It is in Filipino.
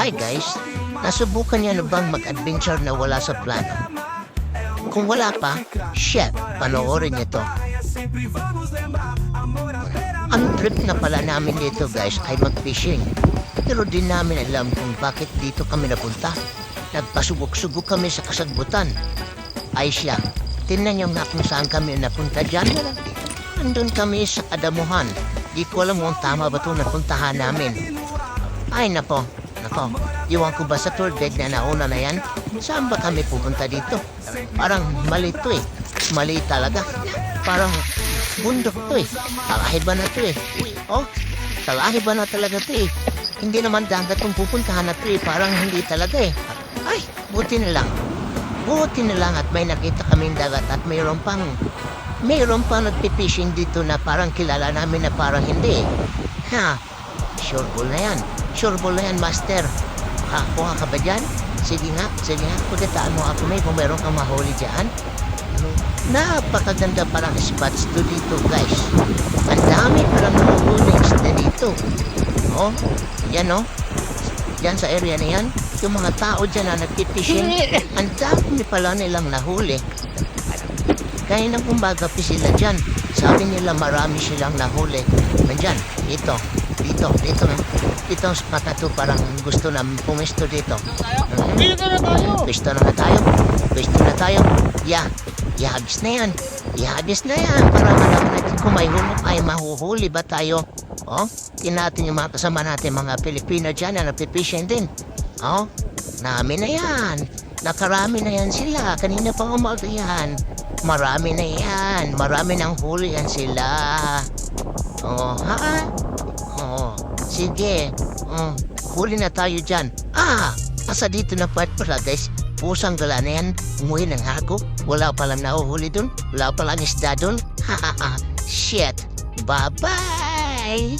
Hi guys, nasubukan niyo na bang mag-adventure na wala sa plano? Kung wala pa, shit, panoorin niyo to. Ang trip na pala namin dito guys ay mag-fishing. Pero di namin alam kung bakit dito kami napunta. Nagpasubok-subok kami sa kasagbutan. Ay siya, tingnan niyo nga kung saan kami napunta dyan. Andun kami sa Adamuhan. Di ko alam kung tama ba ito napuntahan namin. Ay nako, iwan ko ba sa tour guide na nauna na yan? Saan ba kami pupunta dito? Parang mali to eh. Mali talaga. Parang bundok to eh. Talahi ba na to eh? Oh, talahi ba na talaga to eh? Hindi naman dagat kung pupuntahan na to eh. Parang hindi talaga eh. Ay, buti na lang. Buti na lang at may nakita kaming dagat at mayroon pang nagpipishing dito na parang kilala namin na parang hindi eh. Ha, sure ball na yan. Sure ball na yan, master. Kuha ka ba dyan? Sige nga. Pagkataan mo ako may kung meron kang mahuli dyan. Napakaganda parang spots to dito, guys. Ang dami parang mahuli isda dito. Oh, yan oh. Yan sa area na yan. Yung mga tao dyan na nagpipishing, ang dami pala nilang nahuli. Kaya nang kumbaga sila dyan. Sabi nila marami silang nahuli. Nandyan, dito ang spot na to, parang gusto na pumesto dito. Pwesto na tayo. Ihagis na yan. Para malaman natin kung may hulog ay mahuhuli ba tayo. Oh, natin yung mga kasama natin, mga Pilipino dyan na napipishing din. Oh, namin na yan. Nakarami na yan sila. Kanina pa umaga yan. Marami na yan. Marami nang huli yan sila. Oh, ha? Oh, sige. Huli na tayo dyan. Asa dito na part pala guys. Pusang gala na yan. Umuwi ng ako. Wala palang nahuhuli dun. Wala palang isda dun. Shit. Bye-bye.